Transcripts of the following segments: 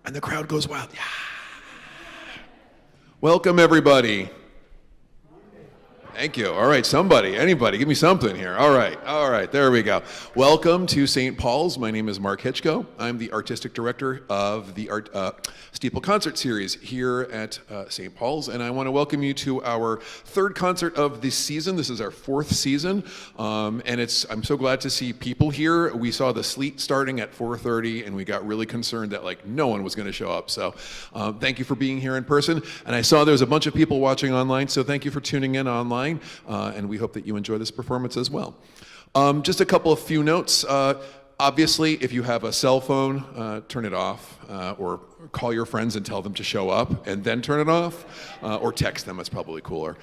And the crowd goes wild. Yeah. Welcome, everybody. Thank you. All right, somebody, anybody, give me something here. All right, there we go. Welcome to St. Paul's. My name is Mark Hitchko. I'm the artistic director of the Steeple Concert series here at St. Paul's, and I want to welcome you to our third concert of the season. This is our fourth season, and I'm so glad to see people here. We saw the sleet starting at 4:30, and we got really concerned that no one was going to show up. So thank you for being here in person, and I saw there was a bunch of people watching online, so thank you for tuning in online. And we hope that you enjoy this performance as well. Just a couple of few notes. Obviously, if you have a cell phone, turn it off, or call your friends and tell them to show up and then turn it off, or text them. It's probably cooler.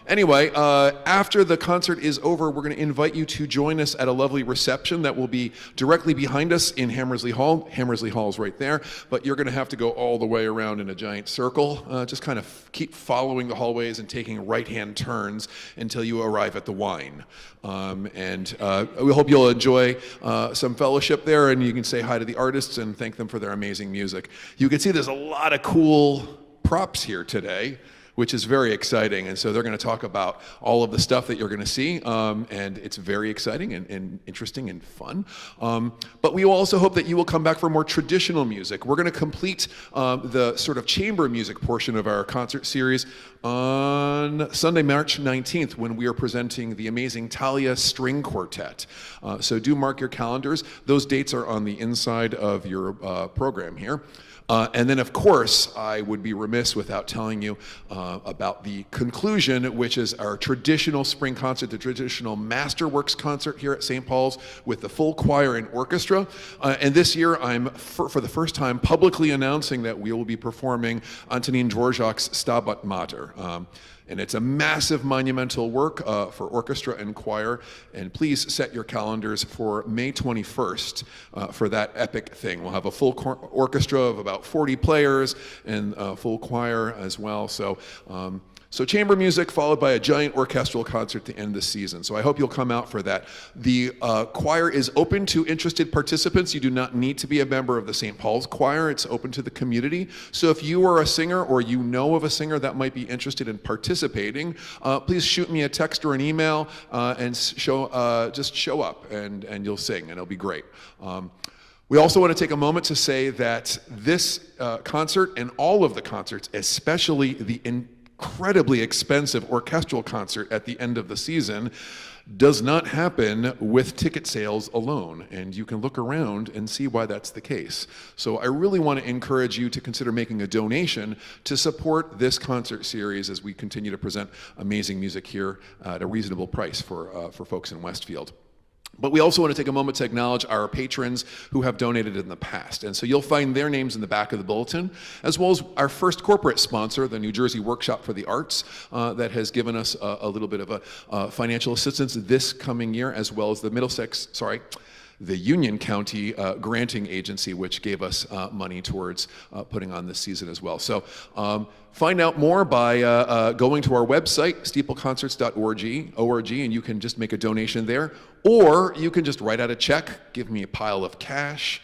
Anyway, after the concert is over, we're going to invite you to join us at a lovely reception that will be directly behind us in Hammersley Hall. Hammersley Hall is right there, but you're going to have to go all the way around in a giant circle. Just kind of keep following the hallways and taking right-hand turns until you arrive at the wine. And we hope you'll enjoy some fellowship there, and you can say hi to the artists and thank them for their amazing music. You can see there's a lot of cool props here today, which is very exciting. And so they're going to talk about all of the stuff that you're going to see, and it's very exciting and interesting and fun. But we also hope that you will come back for more traditional music. We're going to complete the sort of chamber music portion of our concert series on Sunday, March 19th, when we are presenting the amazing Talia String Quartet. So do mark your calendars. Those dates are on the inside of your program here. And then, of course, I would be remiss without telling you about the conclusion, which is our traditional spring concert, the traditional Masterworks concert here at St. Paul's with the full choir and orchestra. And this year, I'm, for the first time, publicly announcing that we will be performing Antonin Dvorak's Stabat Mater. And it's a massive monumental work for orchestra and choir. And please set your calendars for May 21st for that epic thing. We'll have a full orchestra of about 40 players and a full choir as well. So chamber music followed by a giant orchestral concert to end the season. So I hope you'll come out for that. The choir is open to interested participants. You do not need to be a member of the St. Paul's Choir. It's open to the community. So if you are a singer or you know of a singer that might be interested in participating, please shoot me a text or an email and just show up and you'll sing and it'll be great. We also want to take a moment to say that this concert and all of the concerts, especially the incredibly expensive orchestral concert at the end of the season, does not happen with ticket sales alone, and you can look around and see why that's the case. So I really want to encourage you to consider making a donation to support this concert series as we continue to present amazing music here at a reasonable price for folks in Westfield. But we also want to take a moment to acknowledge our patrons who have donated in the past. And so you'll find their names in the back of the bulletin, as well as our first corporate sponsor, the New Jersey Workshop for the Arts, that has given us a little bit of a financial assistance this coming year, as well as the Union County Granting Agency, which gave us money towards putting on this season as well. So find out more by going to our website, steepleconcerts.org, and you can just make a donation there. Or you can just write out a check, give me a pile of cash,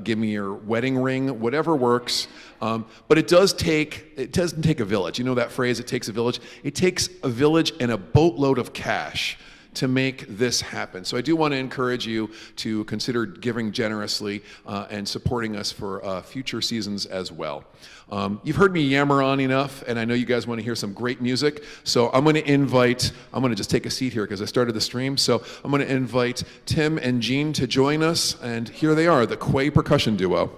give me your wedding ring, whatever works. But it doesn't take a village. You know that phrase, it takes a village? It takes a village and a boatload of cash to make this happen. So I do want to encourage you to consider giving generously and supporting us for future seasons as well. You've heard me yammer on enough, and I know you guys want to hear some great music, so I'm going to just take a seat here because I started the stream, so I'm going to invite Tim and Jean to join us, and here they are, the Quey Percussion Duo.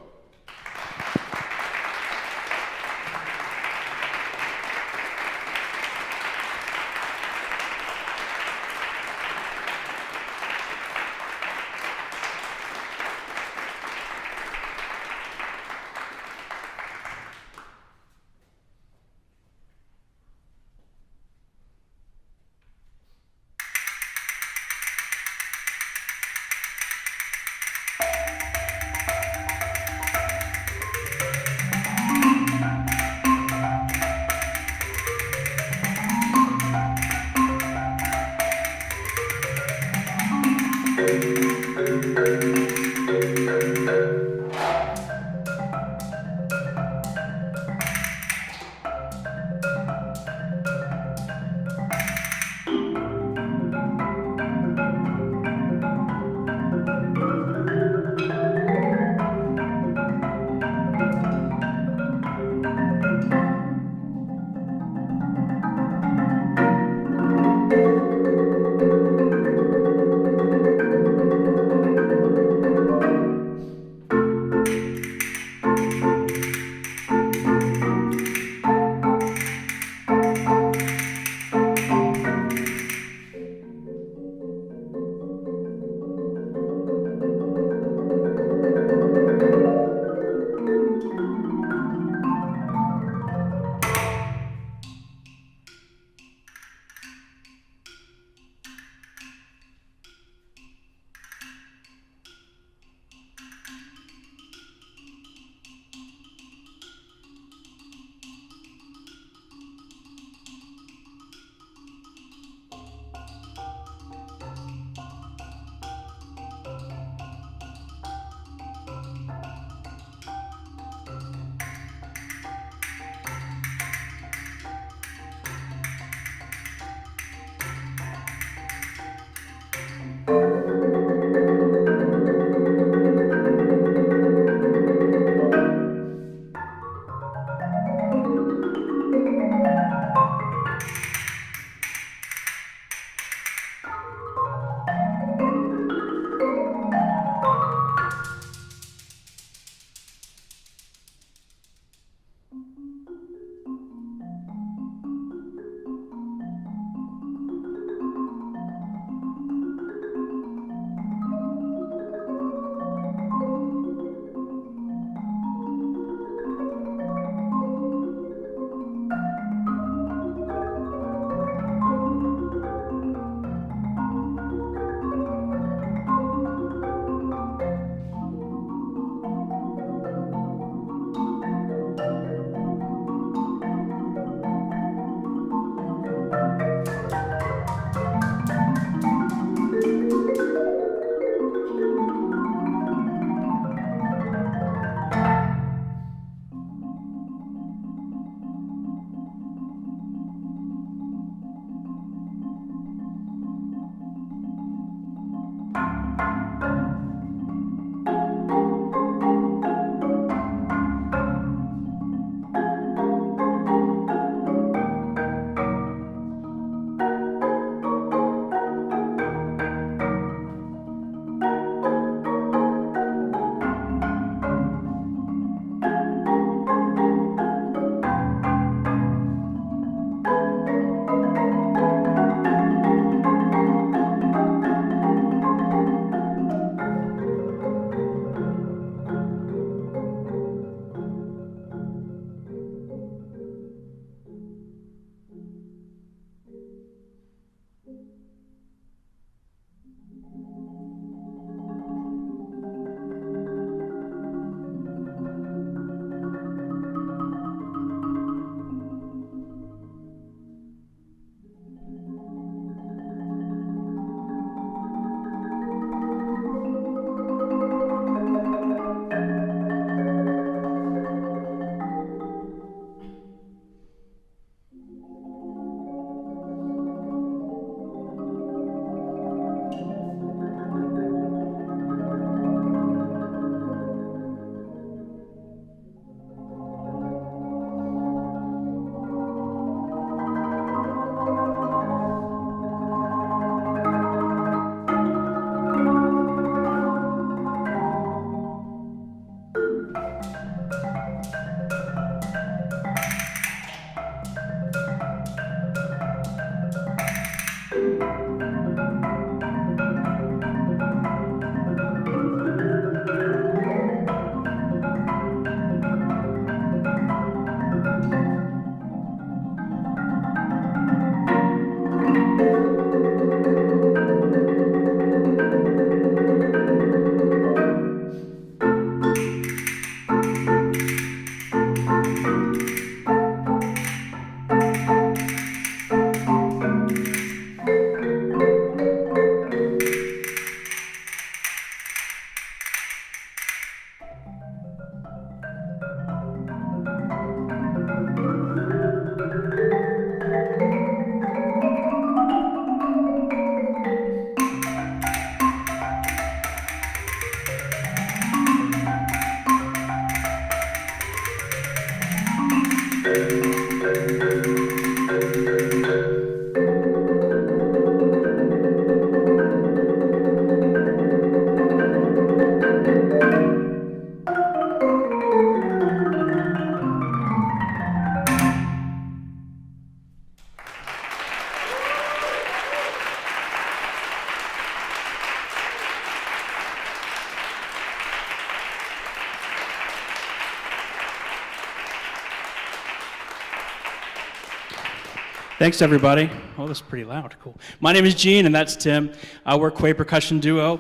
Thanks, everybody. Oh, that's pretty loud. Cool. My name is Gene, and that's Tim. We're Quey Percussion Duo.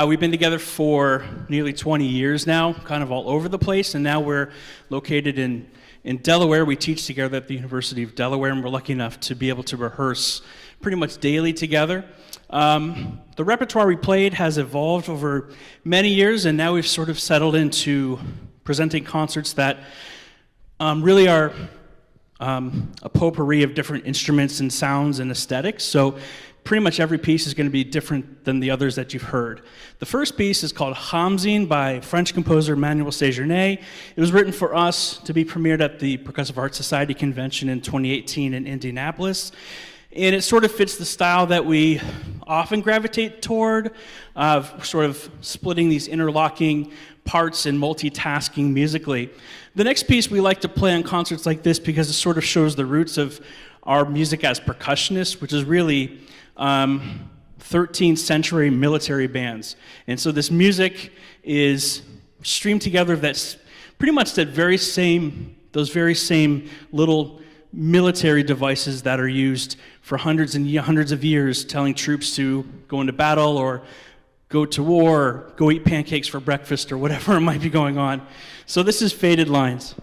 We've been together for nearly 20 years now, kind of all over the place, and now we're located in Delaware. We teach together at the University of Delaware, and we're lucky enough to be able to rehearse pretty much daily together. The repertoire we played has evolved over many years, and now we've sort of settled into presenting concerts that really are a potpourri of different instruments and sounds and aesthetics. So pretty much every piece is going to be different than the others that you've heard. The first piece is called Hamzin by French composer Manuel Sejourné. It was written for us to be premiered at the Percussive Arts Society convention in 2018 in Indianapolis. And it sort of fits the style that we often gravitate toward, sort of splitting these interlocking parts and multitasking musically. The next piece we like to play on concerts like this because it sort of shows the roots of our music as percussionists, which is really 13th century military bands. And so this music is streamed together that's pretty much those very same little military devices that are used for hundreds and hundreds of years, telling troops to go into battle or go to war, or go eat pancakes for breakfast, or whatever might be going on. So this is Faded Lines.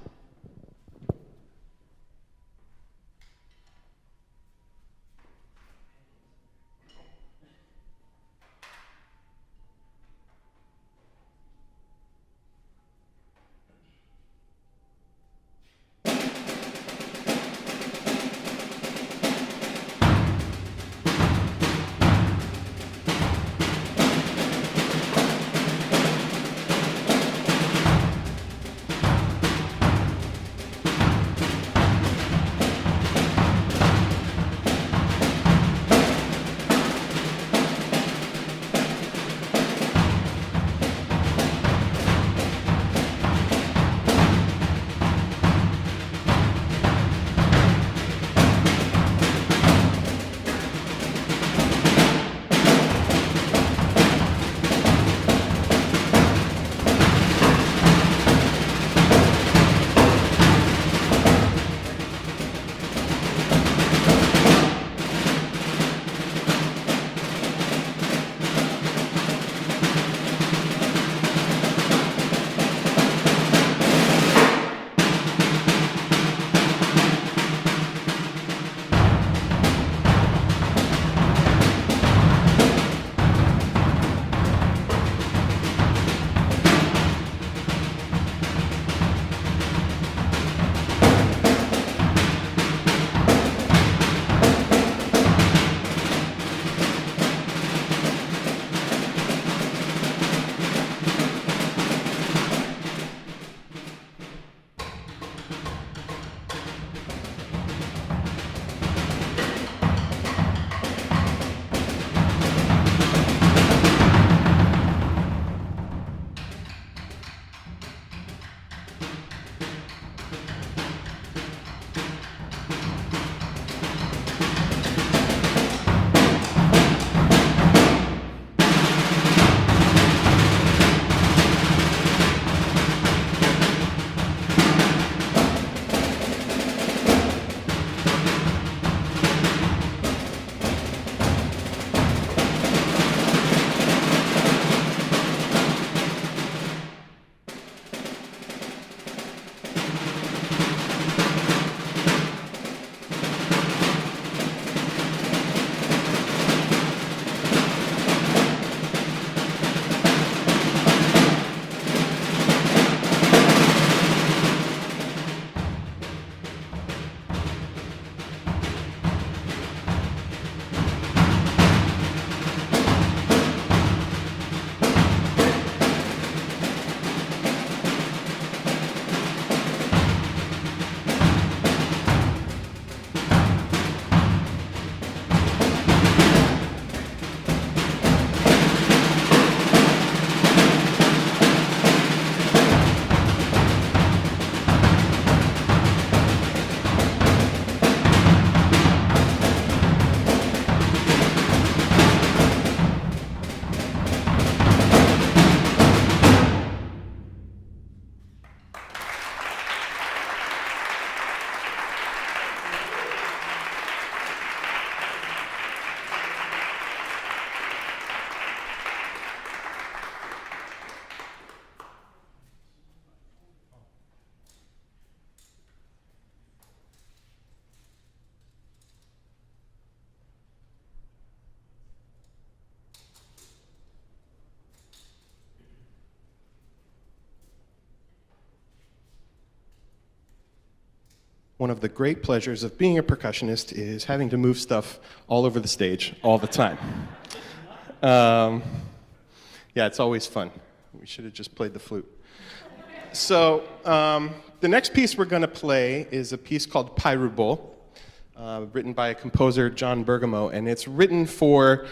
one of the great pleasures of being a percussionist is having to move stuff all over the stage all the time. Yeah, it's always fun. We should have just played the flute. So the next piece we're going to play is a piece called Pyrubol, written by a composer, John Bergamo, and it's written for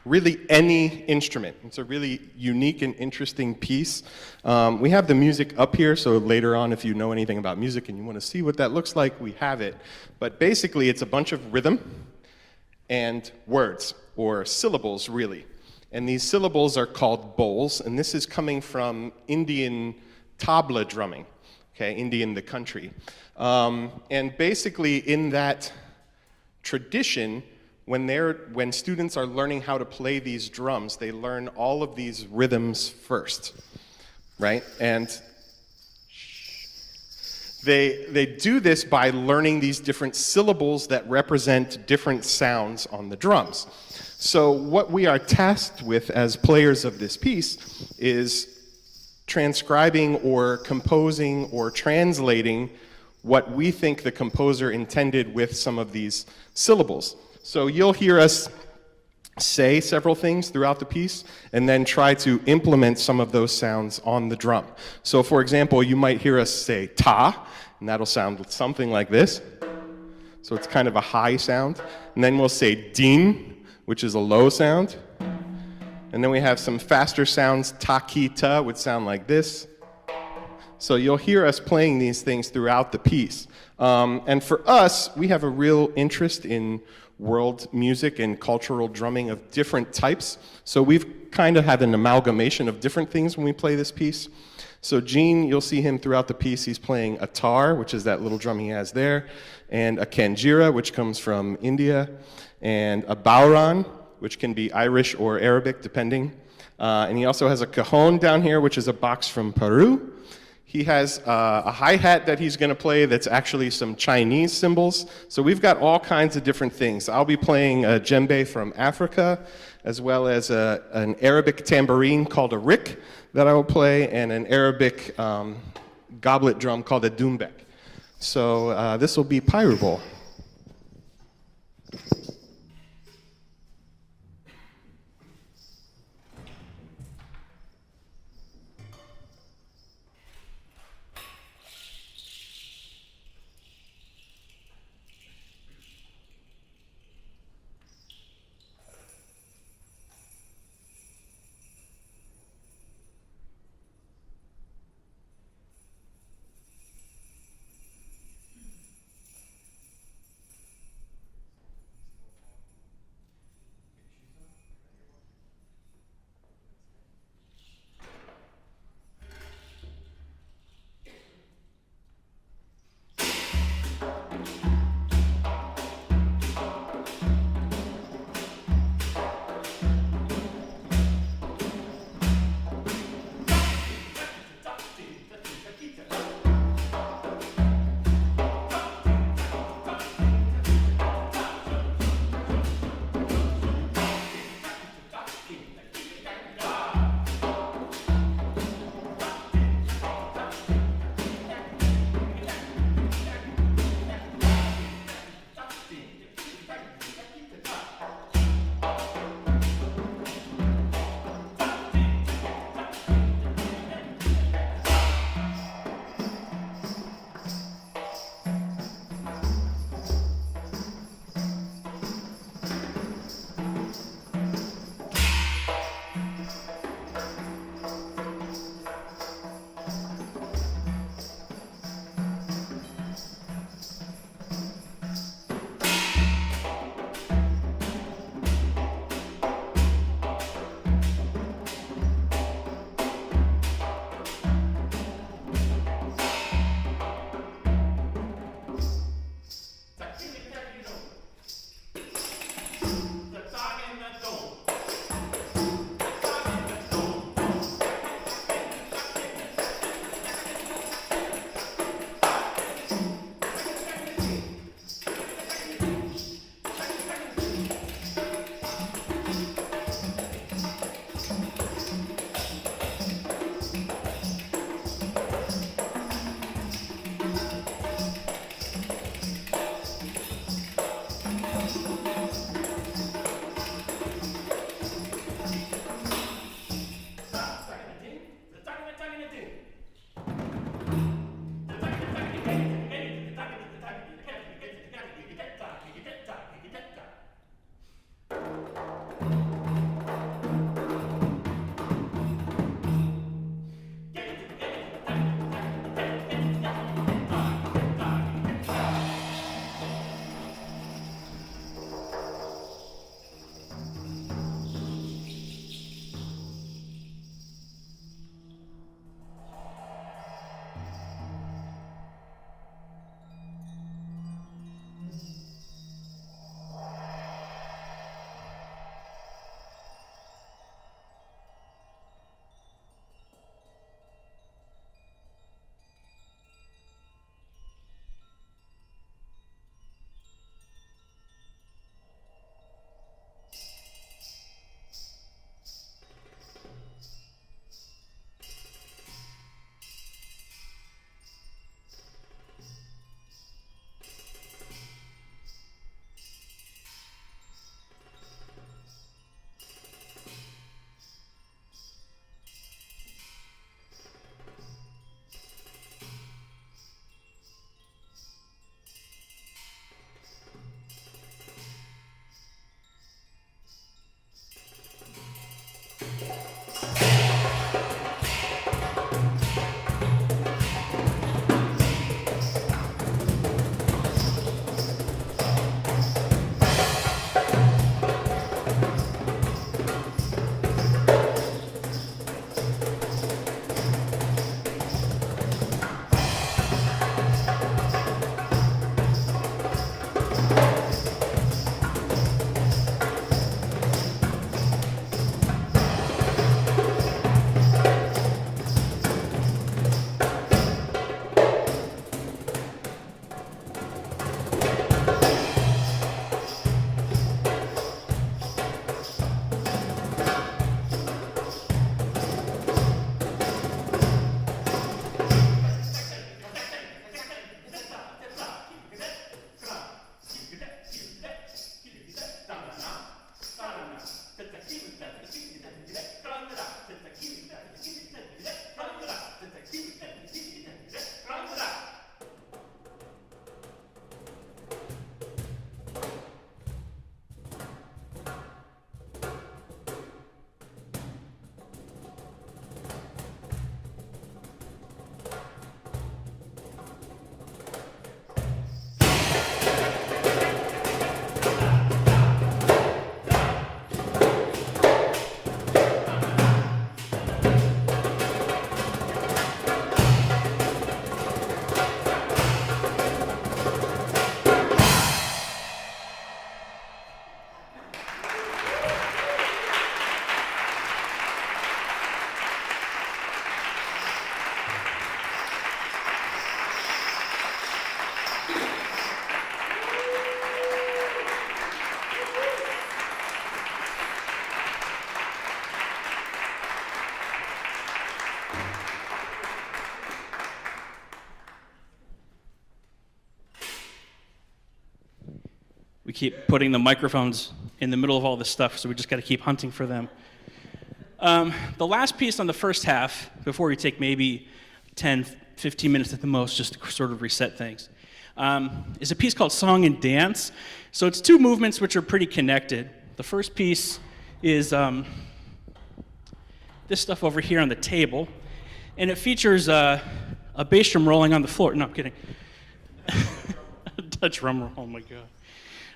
really any instrument. It's a really unique and interesting piece. We have the music up here, so later on, if you know anything about music and you want to see what that looks like, we have it. But basically, it's a bunch of rhythm and words, or syllables, really. And these syllables are called bowls, and this is coming from Indian tabla drumming, okay, Indian the country. And basically, in that tradition, when students are learning how to play these drums, they learn all of these rhythms first, right? And they do this by learning these different syllables that represent different sounds on the drums. So what we are tasked with as players of this piece is transcribing or composing or translating what we think the composer intended with some of these syllables. So you'll hear us say several things throughout the piece and then try to implement some of those sounds on the drum. So for example, you might hear us say ta, and that'll sound something like this. So it's kind of a high sound. And then we'll say din, which is a low sound. And then we have some faster sounds. Ta-ki-ta would sound like this. So you'll hear us playing these things throughout the piece. And for us, we have a real interest in world music and cultural drumming of different types. So we've kind of had an amalgamation of different things when we play this piece. So Gene, you'll see him throughout the piece. He's playing a tar, which is that little drum he has there, and a kanjira, which comes from India, and a bauran, which can be Irish or Arabic, depending. And he also has a cajon down here, which is a box from Peru. He has a hi-hat that he's going to play that's actually some Chinese cymbals. So we've got all kinds of different things. I'll be playing a djembe from Africa, as well as an Arabic tambourine called a rik that I will play, and an Arabic goblet drum called a doumbek. So this will be Pyrubol. keep putting the microphones in the middle of all this stuff, so we just got to keep hunting for them. The last piece on the first half, before we take maybe 10, 15 minutes at the most just to sort of reset things, is a piece called Song and Dance. So it's two movements which are pretty connected. The first piece is this stuff over here on the table, and it features a bass drum rolling on the floor. No, I'm kidding. A drum roll, oh my God.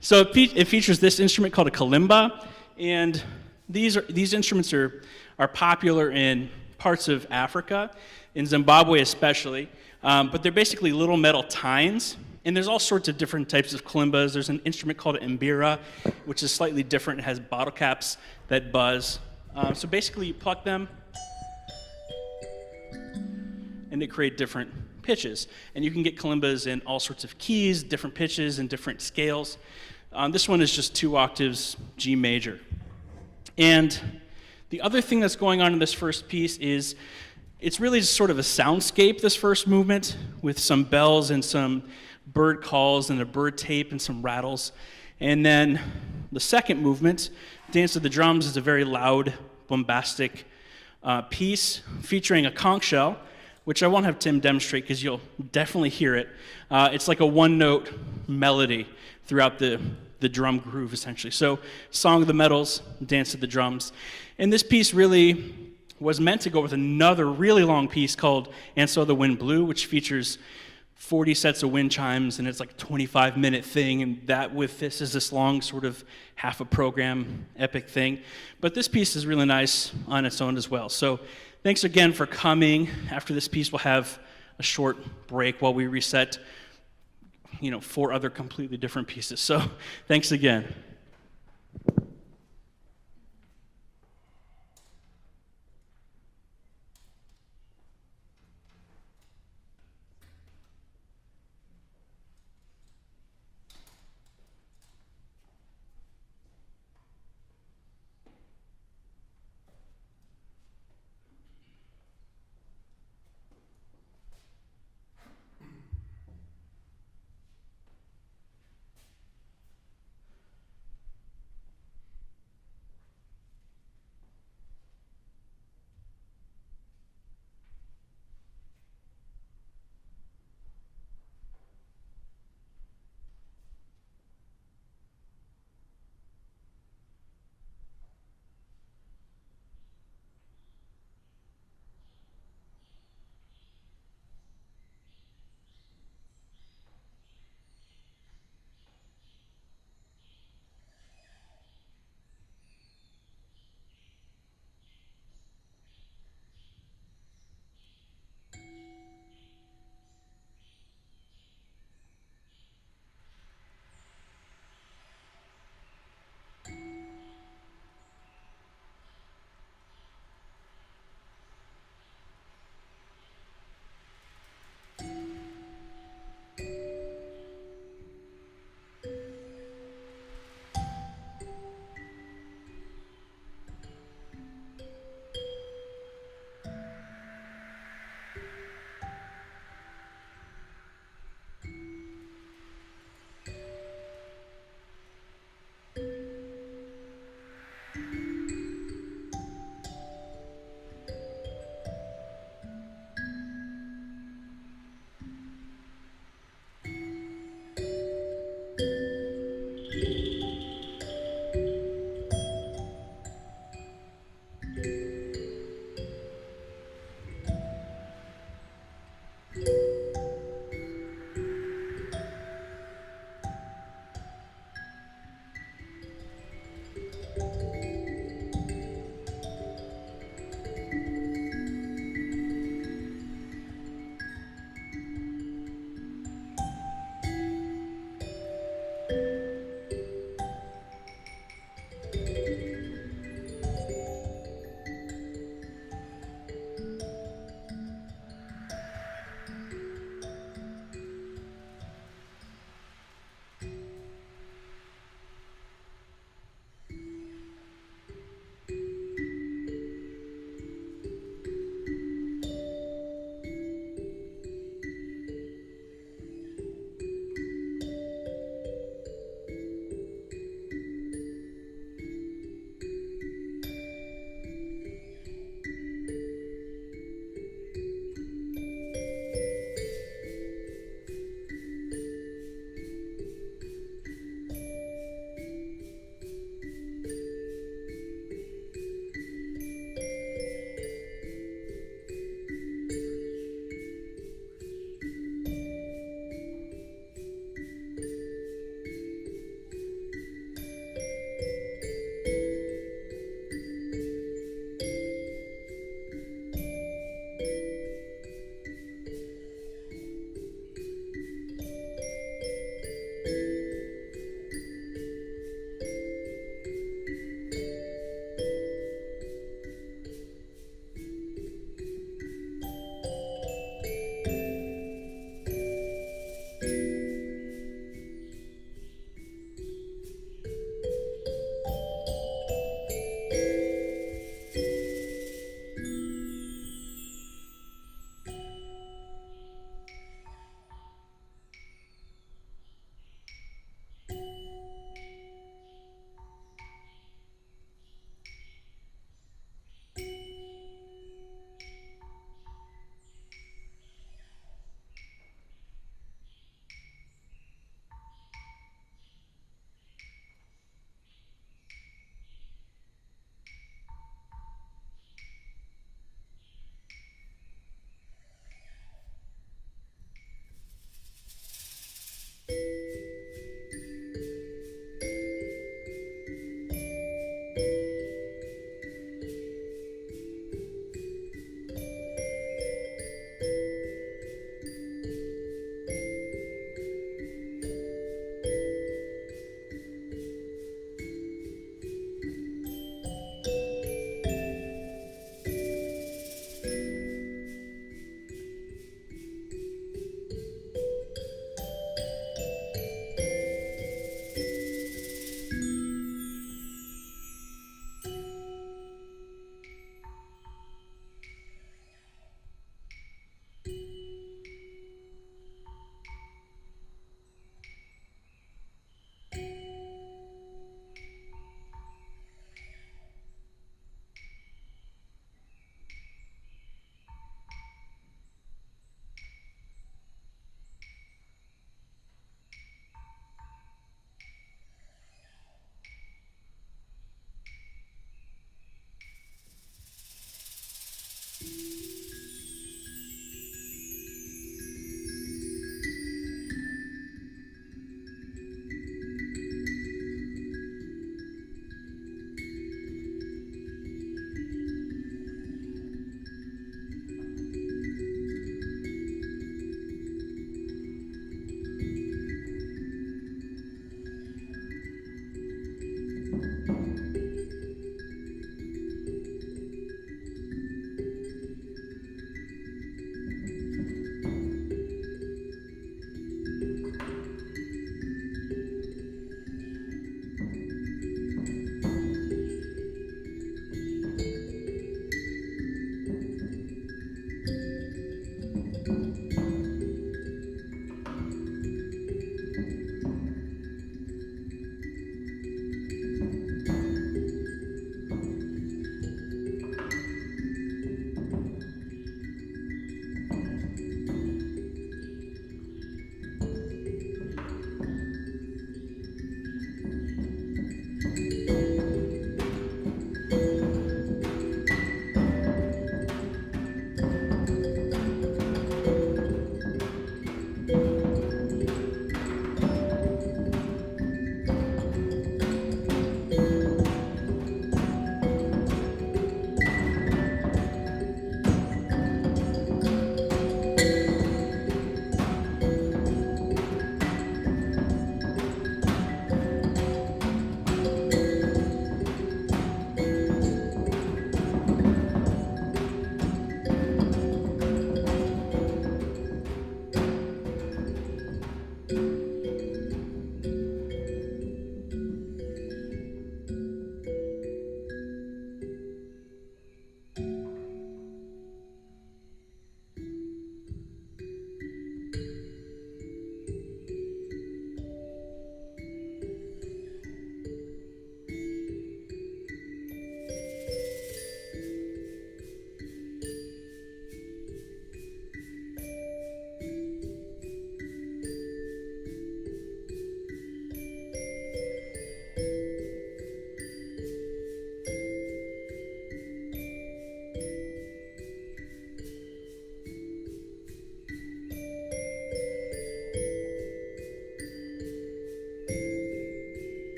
So it features this instrument called a kalimba, and these instruments are popular in parts of Africa, in Zimbabwe especially, but they're basically little metal tines, and there's all sorts of different types of kalimbas. There's an instrument called an mbira, which is slightly different. It has bottle caps that buzz. So basically you pluck them, and they create different pitches. And you can get kalimbas in all sorts of keys, different pitches, and different scales. This one is just 2 octaves G major. And the other thing that's going on in this first piece is it's really just sort of a soundscape, this first movement, with some bells and some bird calls and a bird tape and some rattles. And then the second movement, Dance of the Drums, is a very loud, bombastic piece featuring a conch shell, which I won't have Tim demonstrate because you'll definitely hear it. It's like a one-note melody throughout the drum groove, essentially. So, Song of the Metals, Dance of the Drums. And this piece really was meant to go with another really long piece called And So the Wind Blew, which features 40 sets of wind chimes, and it's like a 25-minute thing, and that with this is this long sort of half a program epic thing. But this piece is really nice on its own as well. So thanks again for coming. After this piece, we'll have a short break while we reset, 4 other completely different pieces. So thanks again.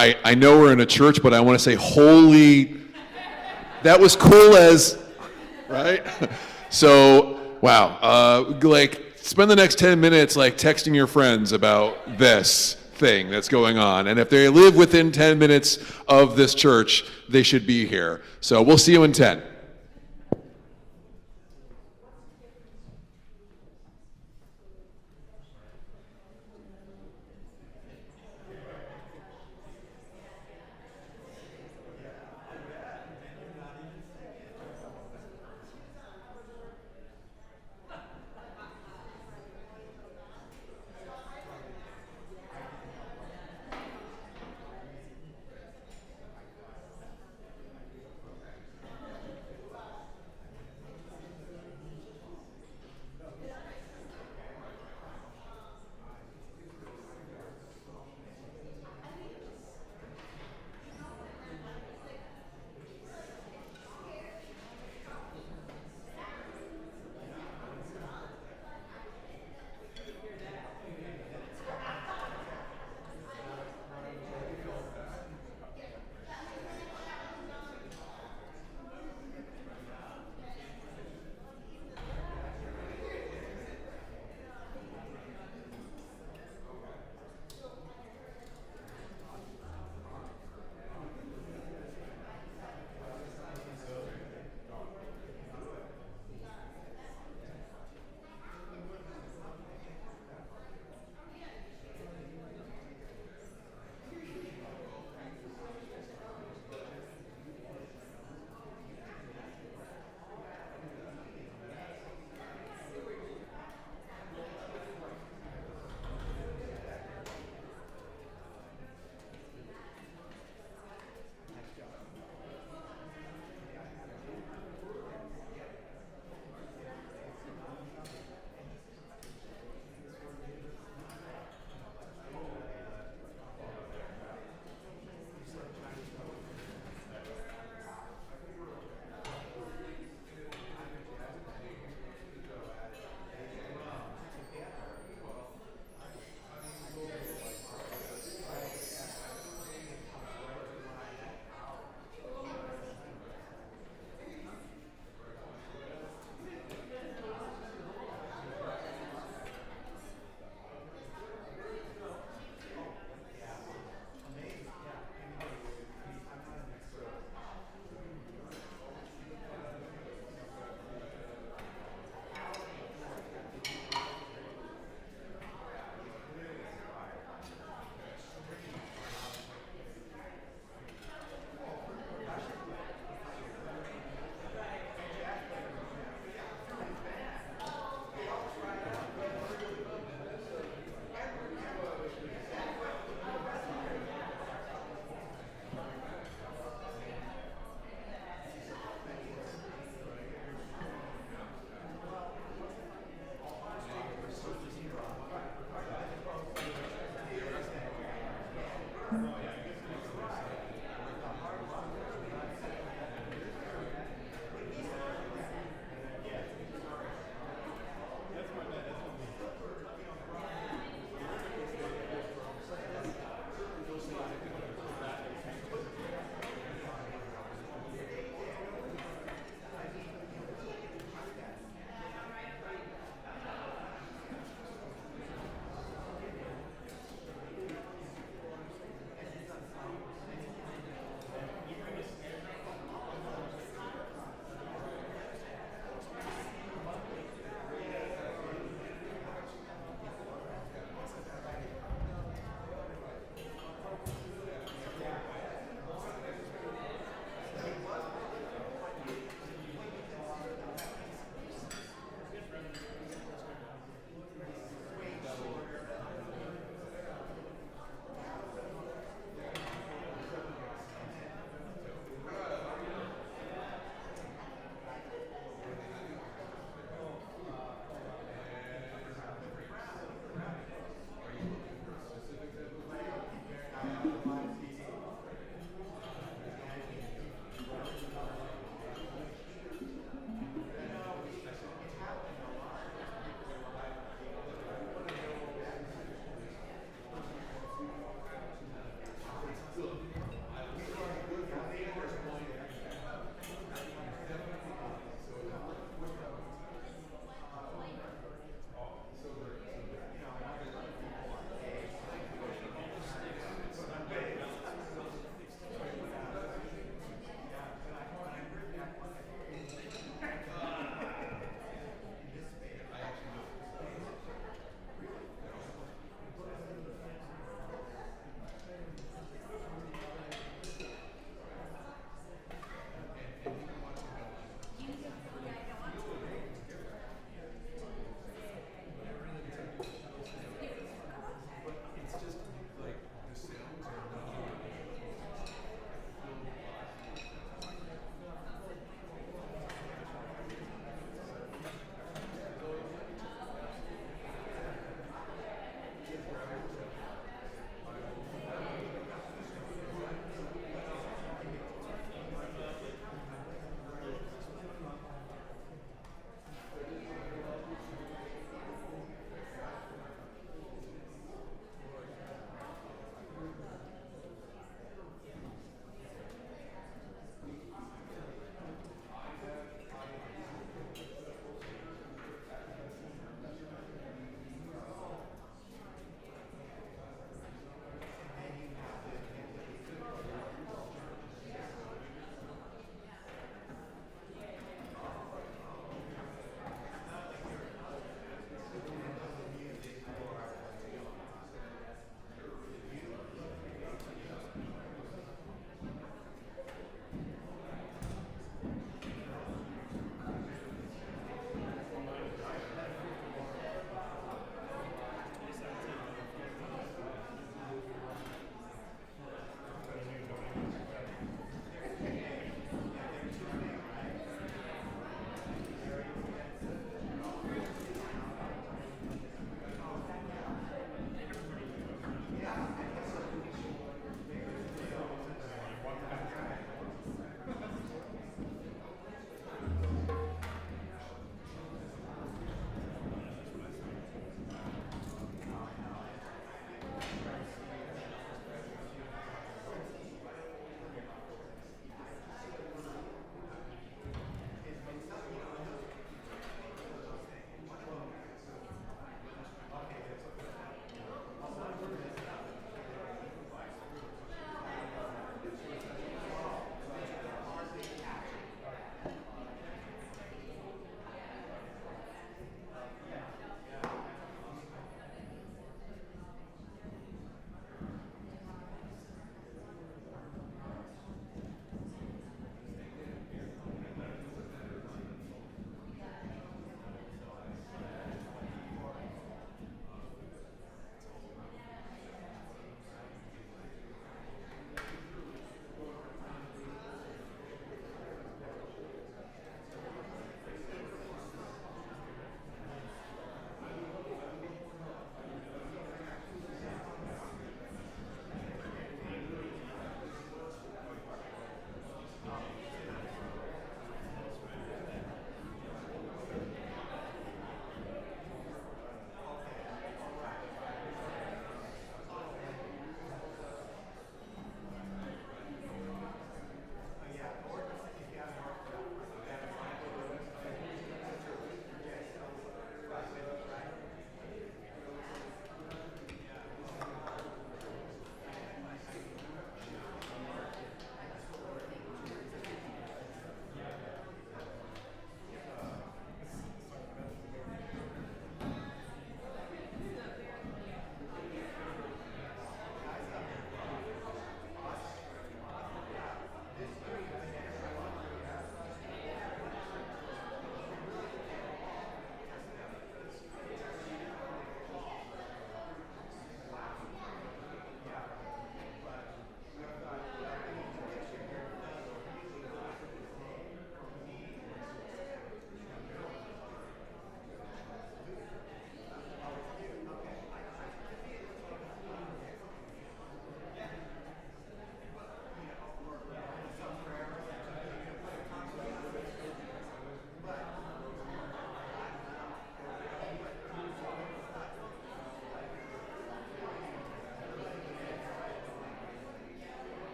I know we're in a church, but I want to say, holy, that was cool as, right? So, wow, like, spend the next 10 minutes, like, texting your friends about this thing that's going on. And if they live within 10 minutes of this church, they should be here. So we'll see you in 10.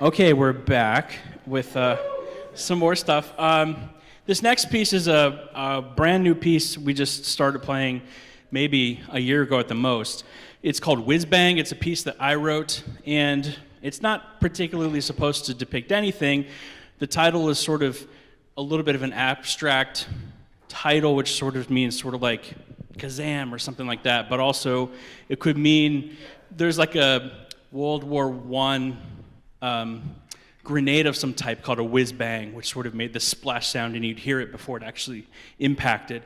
Okay, we're back with some more stuff. This next piece is a brand new piece we just started playing maybe a year ago at the most. It's called Whiz Bang. It's a piece that I wrote, and it's not particularly supposed to depict anything. The title is sort of a little bit of an abstract title, which sort of means sort of like Kazam or something like that, but also it could mean there's like a World War I grenade of some type called a whiz bang, which sort of made this splash sound and you'd hear it before it actually impacted.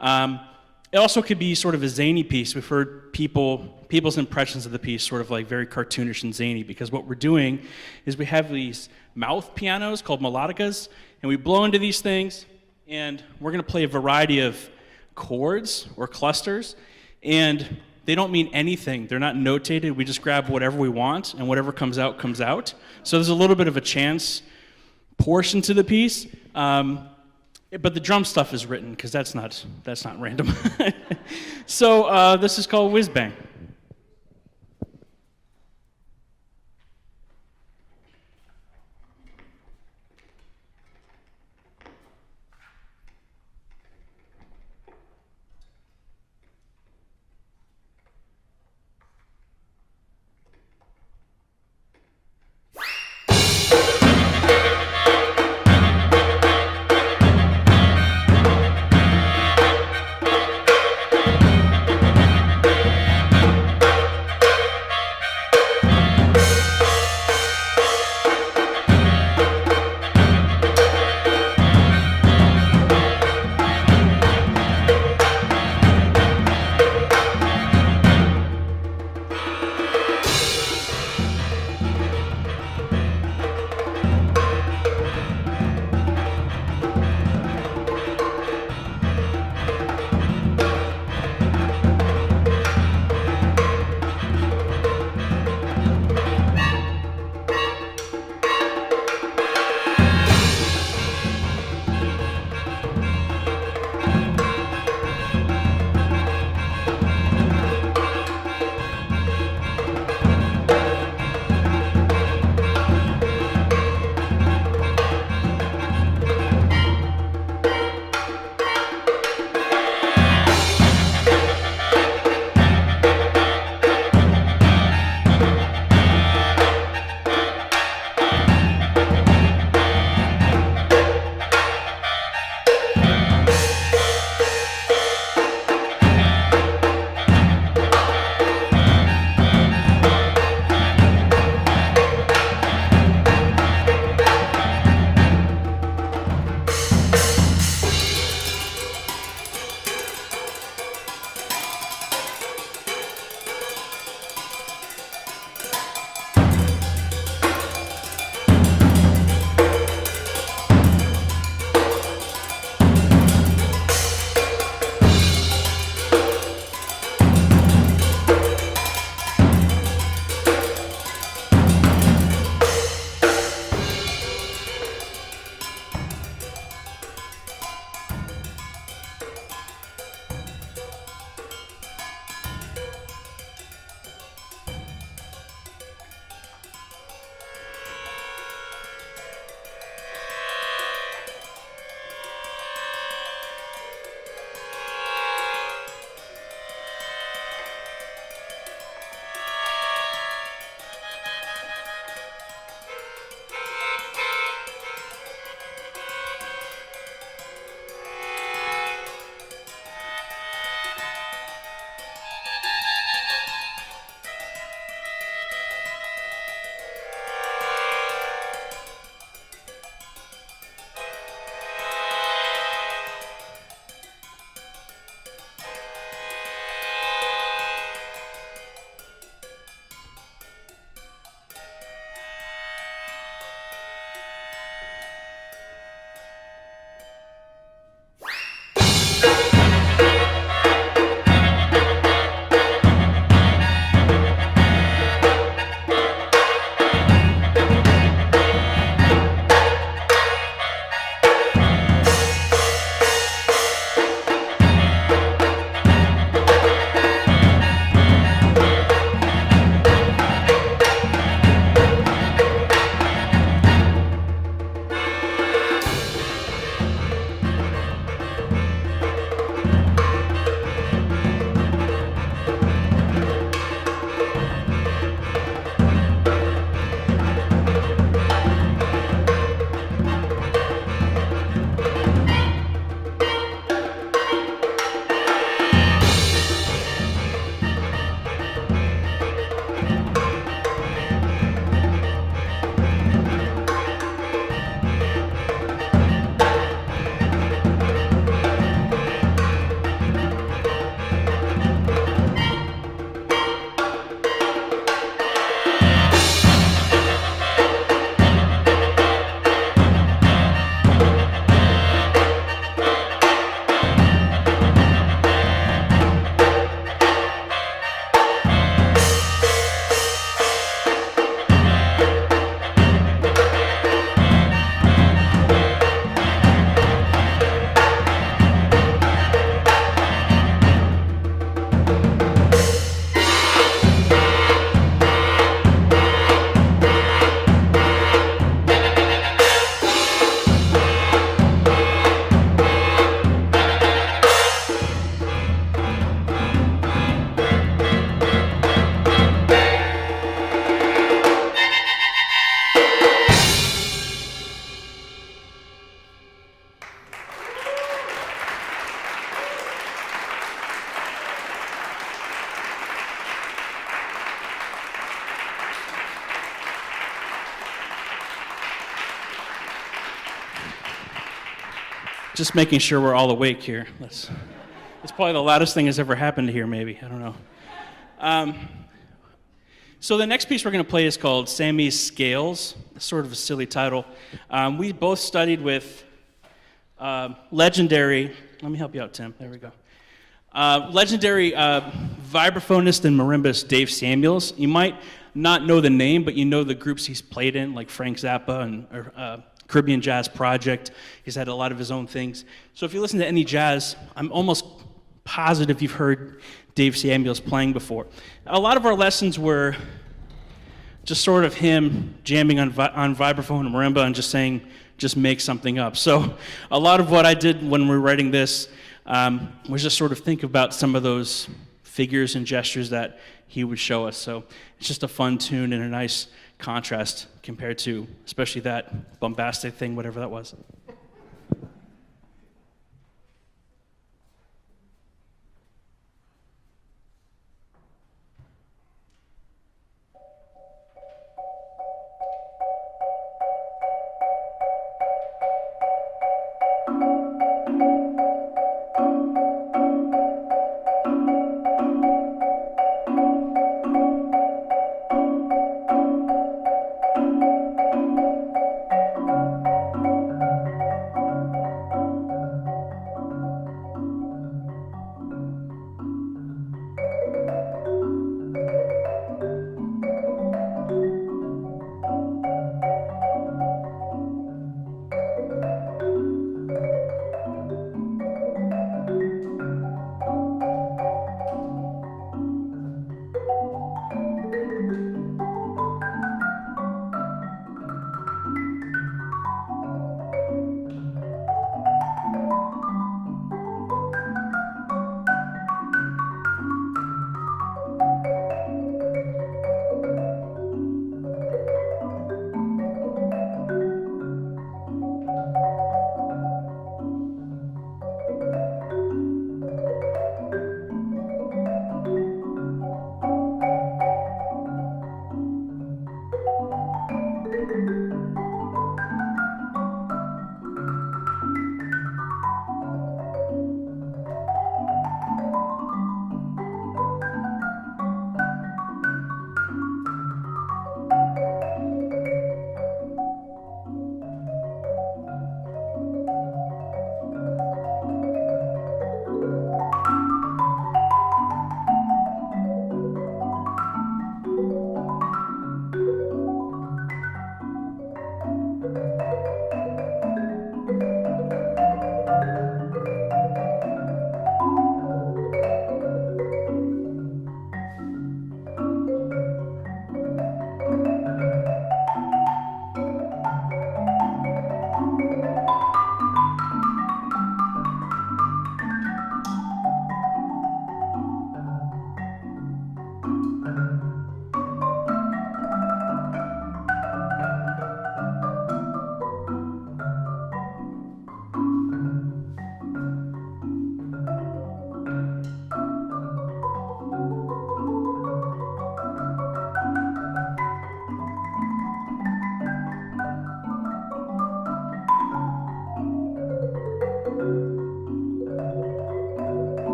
It also could be sort of a zany piece. We've heard people's impressions of the piece sort of like very cartoonish and zany, because what we're doing is we have these mouth pianos called melodicas, and we blow into these things, and we're going to play a variety of chords or clusters, and they don't mean anything. They're not notated. We just grab whatever we want, and whatever comes out, comes out. So there's a little bit of a chance portion to the piece, but the drum stuff is written, because that's not random. So this is called Whiz Bang. Just making sure we're all awake here. It's probably the loudest thing that's ever happened here, maybe. I don't know. So the next piece we're going to play is called Sammy's Scales. It's sort of a silly title. We both studied with legendary, let me help you out, Tim. There we go. Legendary vibraphonist and marimbist Dave Samuels. You might not know the name, but you know the groups he's played in, like Frank Zappa and Caribbean Jazz Project. He's had a lot of his own things. So if you listen to any jazz, I'm almost positive you've heard Dave Samuels playing before. A lot of our lessons were just sort of him jamming on vibraphone and marimba and just saying, just make something up. So a lot of what I did when we were writing this was just sort of think about some of those figures and gestures that he would show us. So it's just a fun tune and a nice contrast compared to especially that bombastic thing, whatever that was.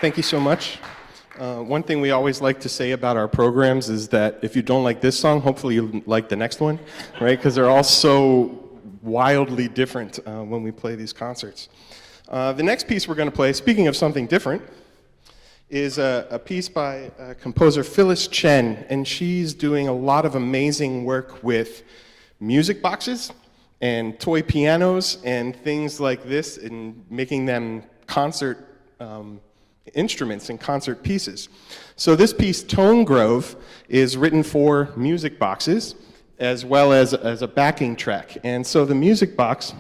Thank you so much. One thing we always like to say about our programs is that if you don't like this song, hopefully you like the next one, right? Because they're all so wildly different when we play these concerts. The next piece we're going to play, speaking of something different, is a piece by composer Phyllis Chen, and she's doing a lot of amazing work with music boxes and toy pianos and things like this, and making them concert instruments and concert pieces. So this piece, Tone Grove, is written for music boxes as well as a backing track. And so the music box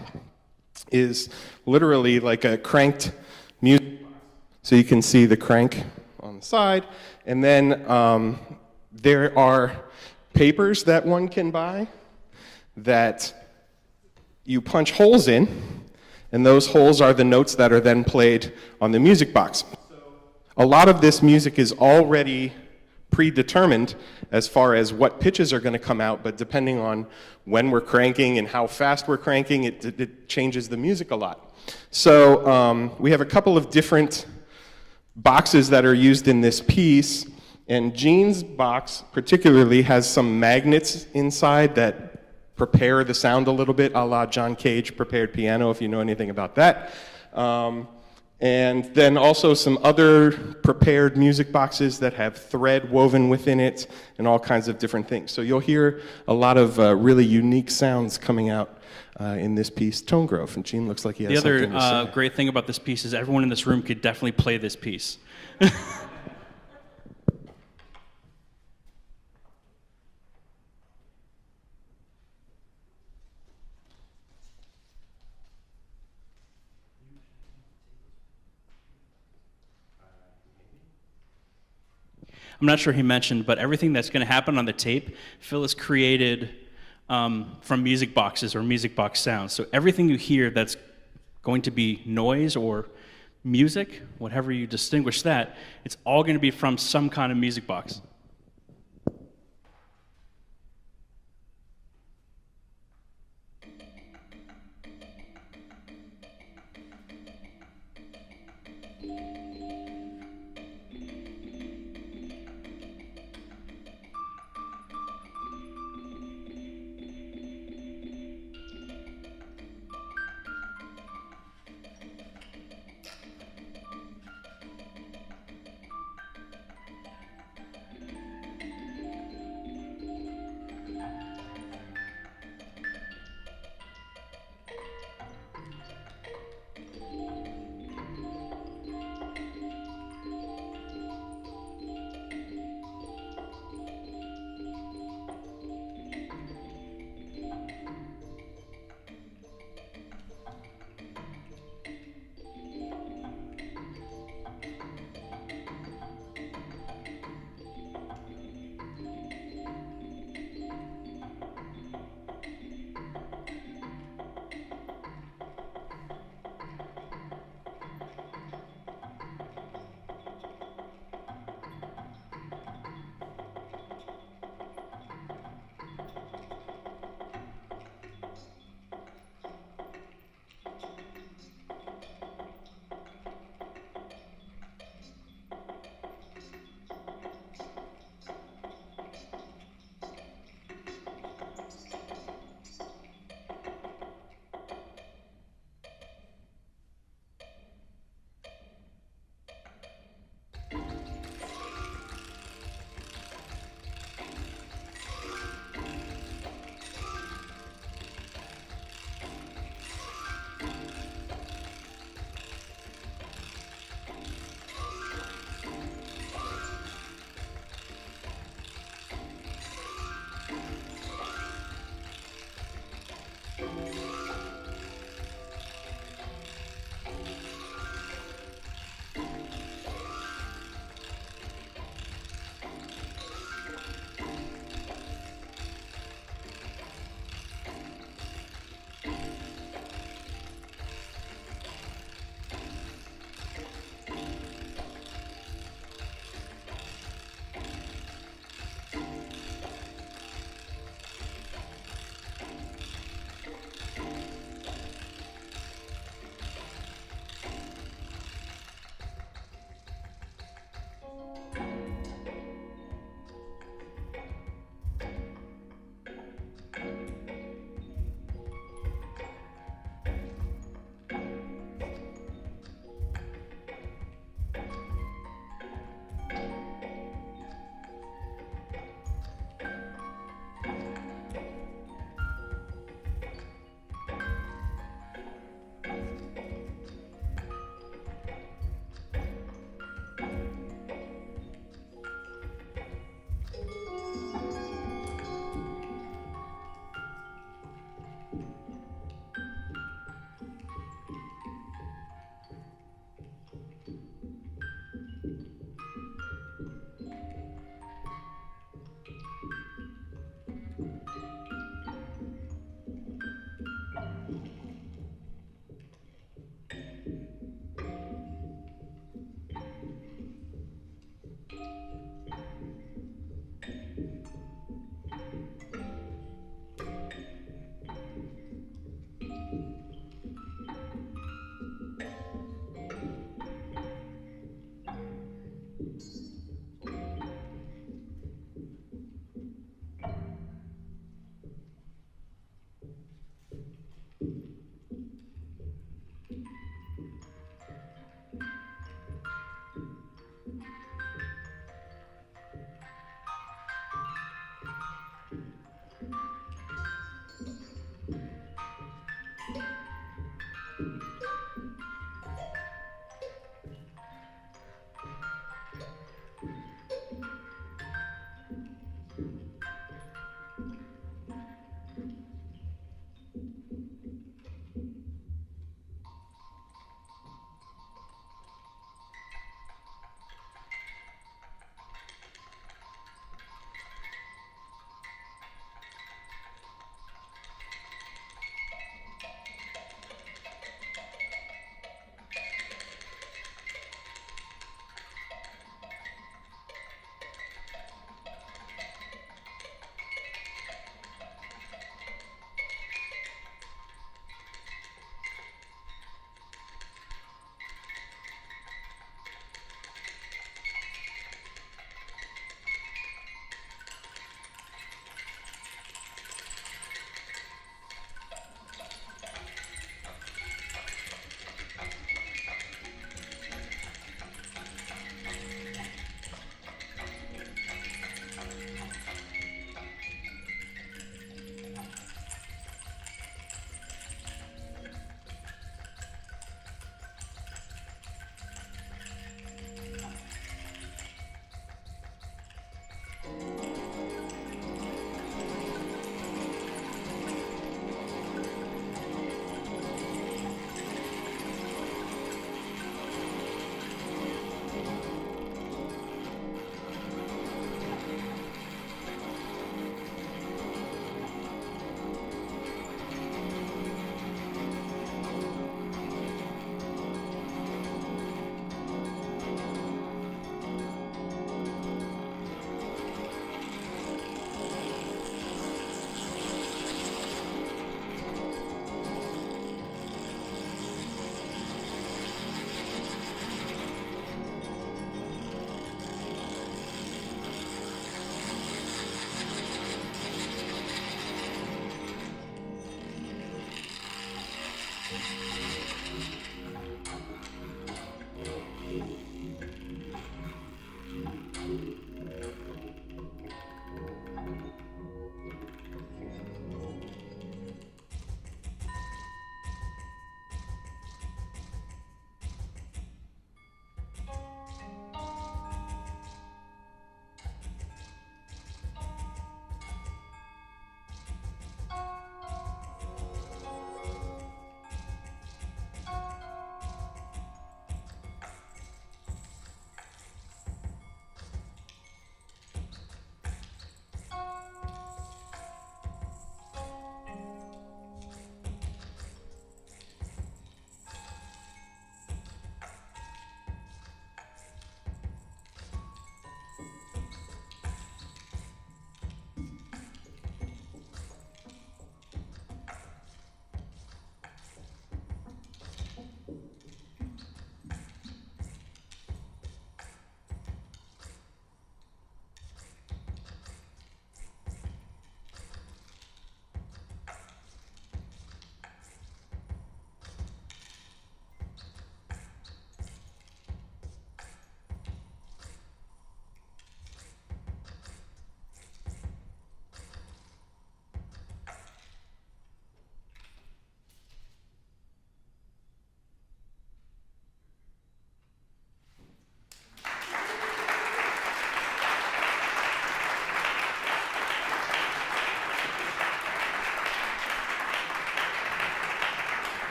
is literally like a cranked music box. So you can see the crank on the side. And then there are papers that one can buy that you punch holes in, and those holes are the notes that are then played on the music box. A lot of this music is already predetermined as far as what pitches are going to come out, but depending on when we're cranking and how fast we're cranking, it changes the music a lot. So we have a couple of different boxes that are used in this piece, and Gene's box particularly has some magnets inside that prepare the sound a little bit, a la John Cage prepared piano, if you know anything about that. And then also some other prepared music boxes that have thread woven within it and all kinds of different things. So you'll hear a lot of really unique sounds coming out in this piece, Tone Grove. And Gene looks like he has something to say. The other great thing about this piece is everyone in this room could definitely play this piece. I'm not sure he mentioned, but everything that's going to happen on the tape, Phyllis created from music boxes or music box sounds. So everything you hear that's going to be noise or music, whatever you distinguish that, it's all going to be from some kind of music box.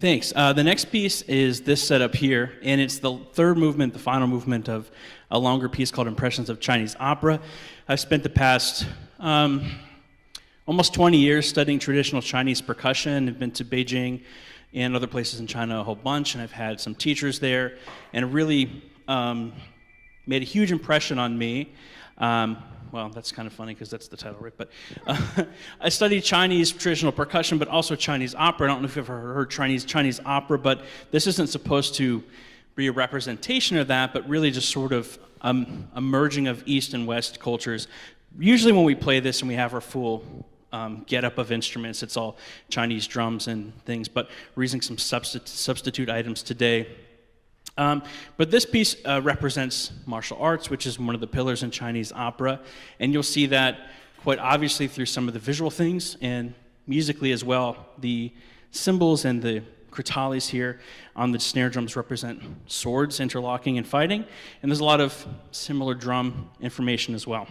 Thanks. The next piece is this setup here, and it's the third movement, the final movement of a longer piece called Impressions of Chinese Opera. I've spent the past almost 20 years studying traditional Chinese percussion. I've been to Beijing and other places in China a whole bunch, and I've had some teachers there, and it really made a huge impression on me. Well, that's kind of funny because that's the title, right? But I studied Chinese traditional percussion, but also Chinese opera. I don't know if you've ever heard Chinese opera, but this isn't supposed to be a representation of that, but really just sort of a merging of East and West cultures. Usually when we play this and we have our full get-up of instruments, it's all Chinese drums and things, but we're using some substitute items today. But this piece represents martial arts, which is one of the pillars in Chinese opera, and you'll see that quite obviously through some of the visual things and musically as well. The cymbals and the crotales here on the snare drums represent swords interlocking and fighting, and there's a lot of similar drum information as well.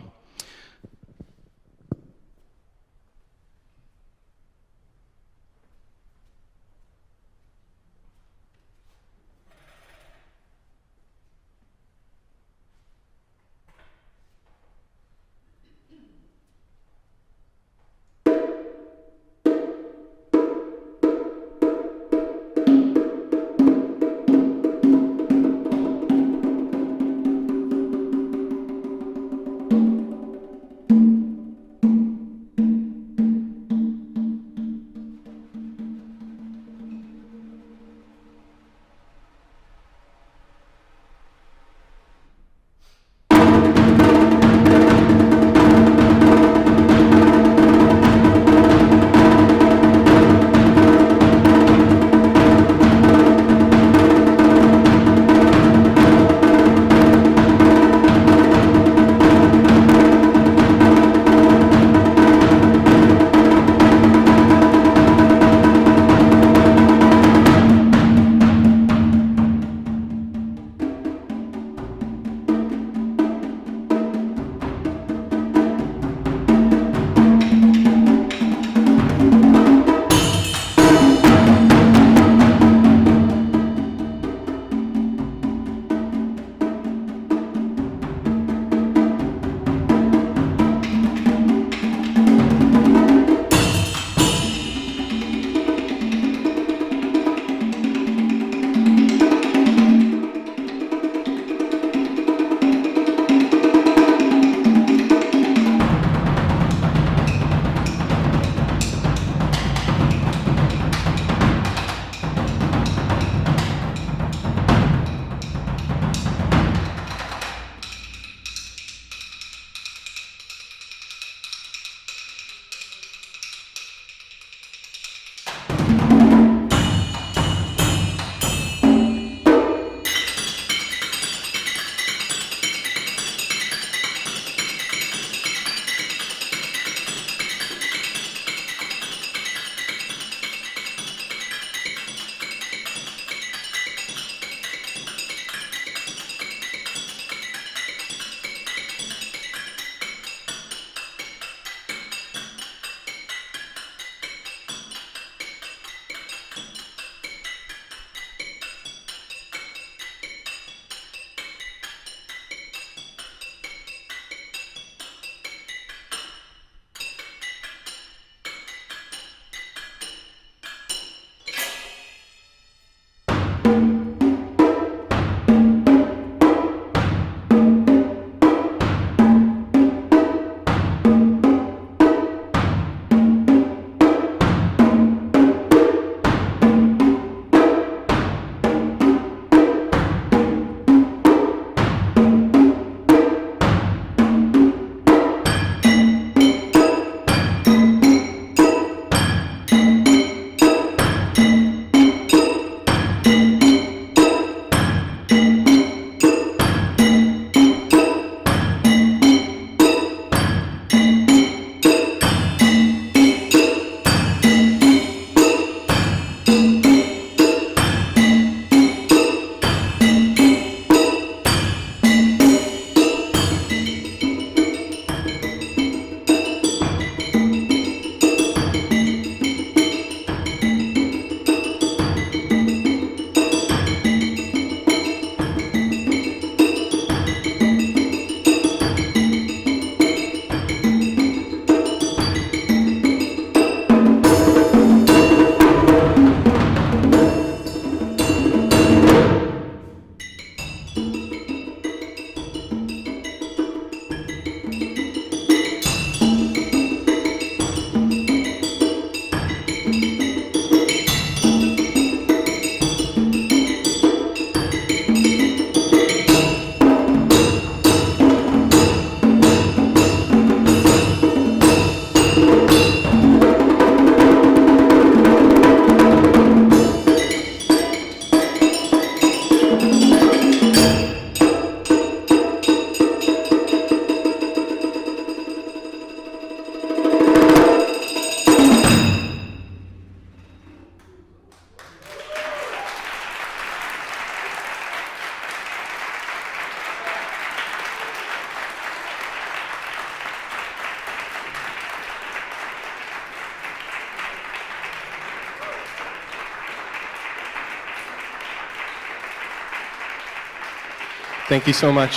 Thank you so much.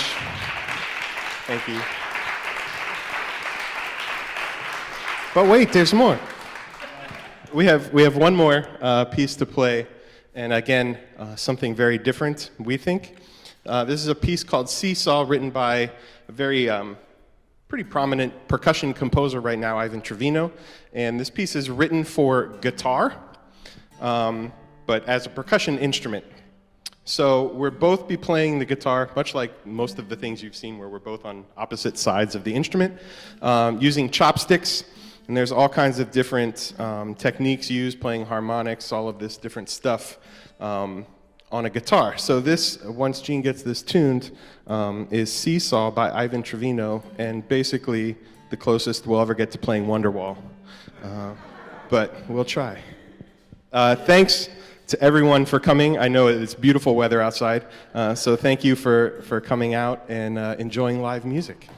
Thank you. But wait, there's more. We have one more piece to play, and again, something very different, we think. This is a piece called Seesaw, written by a very pretty prominent percussion composer right now, Ivan Trevino. And this piece is written for guitar, but as a percussion instrument. So we'll both be playing the guitar, much like most of the things you've seen where we're both on opposite sides of the instrument, using chopsticks. And there's all kinds of different techniques used, playing harmonics, all of this different stuff on a guitar. So this, once Gene gets this tuned, is Seesaw by Ivan Trevino, and basically the closest we'll ever get to playing Wonderwall. But we'll try. Thanks to everyone for coming. I know it's beautiful weather outside, so thank you for coming out and enjoying live music.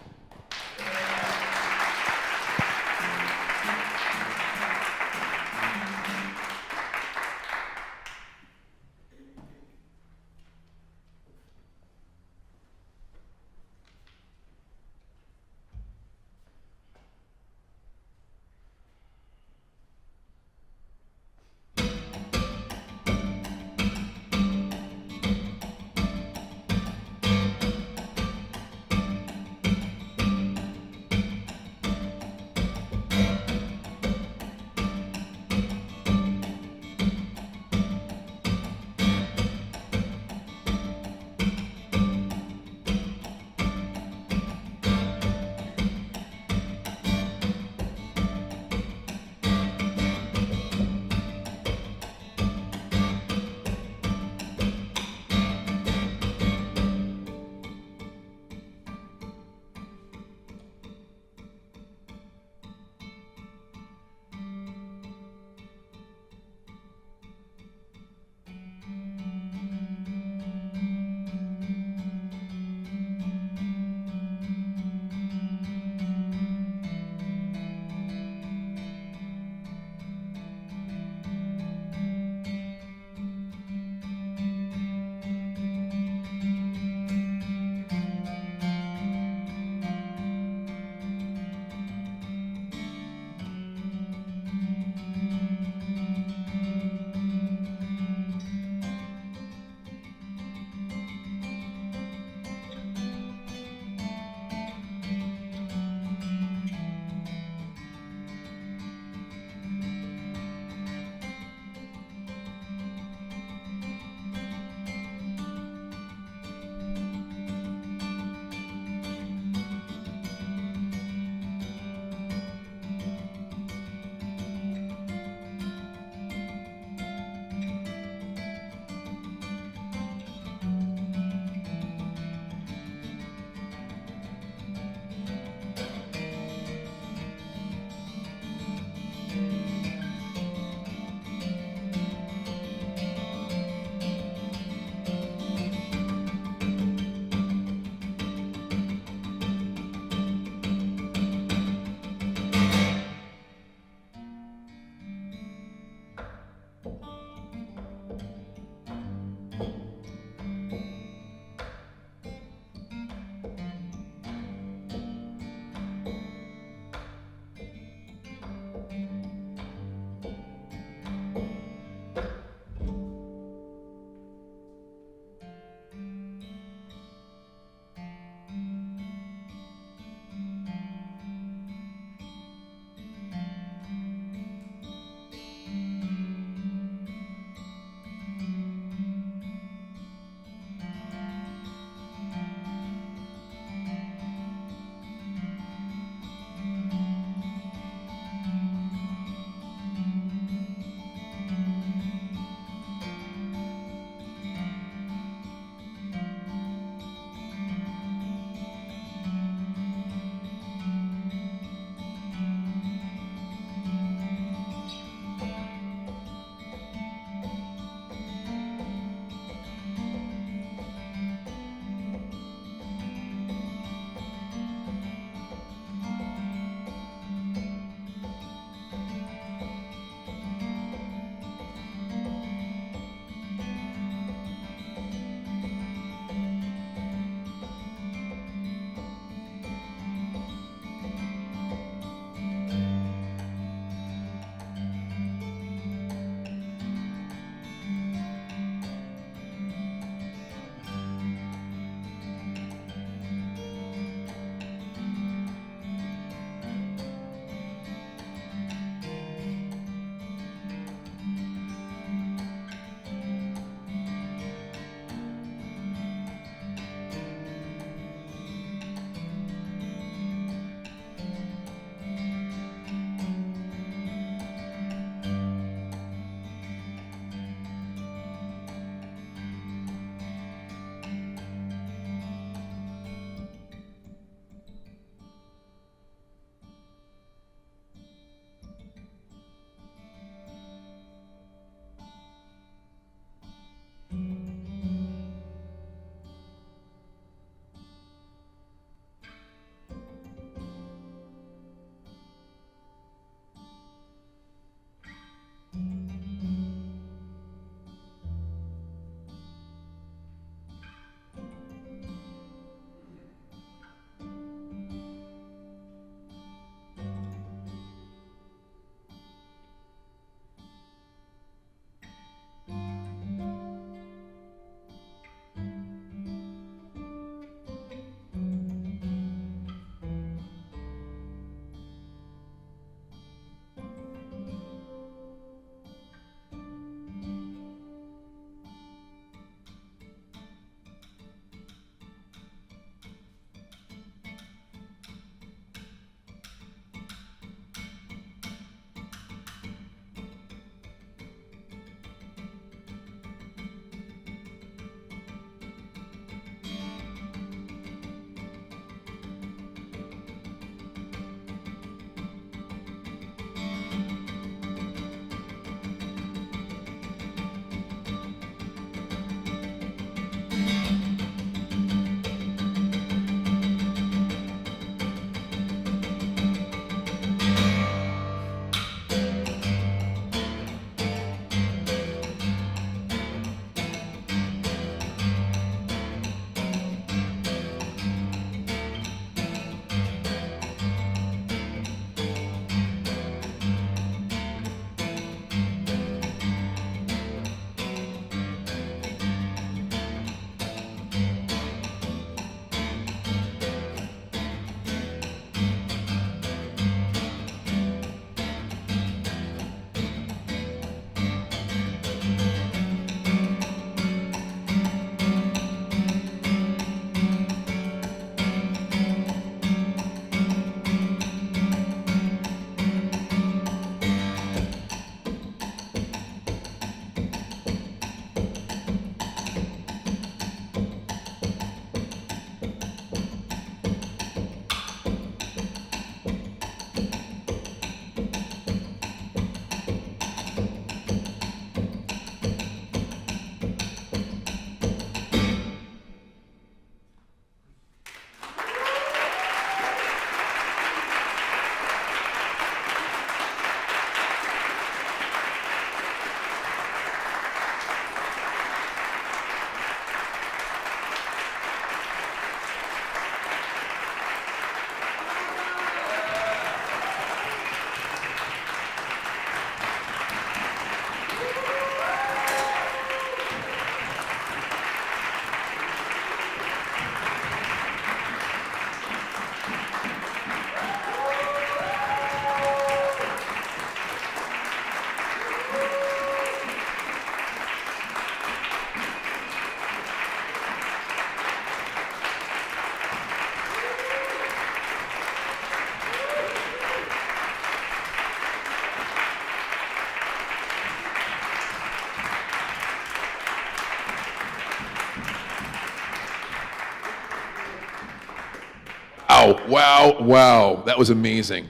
Wow. That was amazing.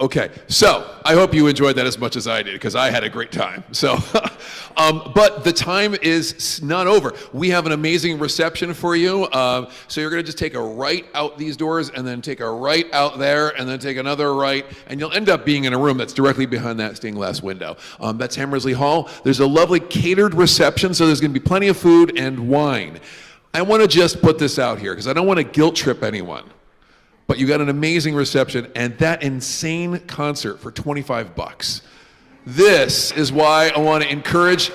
Okay, so I hope you enjoyed that as much as I did, because I had a great time. So, but the time is not over. We have an amazing reception for you. So you're going to just take a right out these doors, and then take a right out there, and then take another right, and you'll end up being in a room that's directly behind that stained glass window. That's Hammersley Hall. There's a lovely catered reception, so there's going to be plenty of food and wine. I want to just put this out here, because I don't want to guilt trip anyone. But you got an amazing reception and that insane concert for $25. This is why I want to encourage,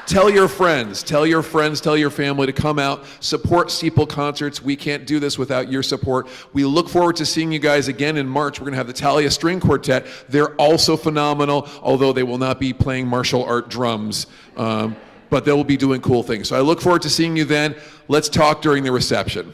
tell your friends, tell your family to come out, support Steeple Concerts. We can't do this without your support. We look forward to seeing you guys again in March. We're going to have the Thalia String Quartet. They're also phenomenal, although they will not be playing martial art drums, but they will be doing cool things. So I look forward to seeing you then. Let's talk during the reception.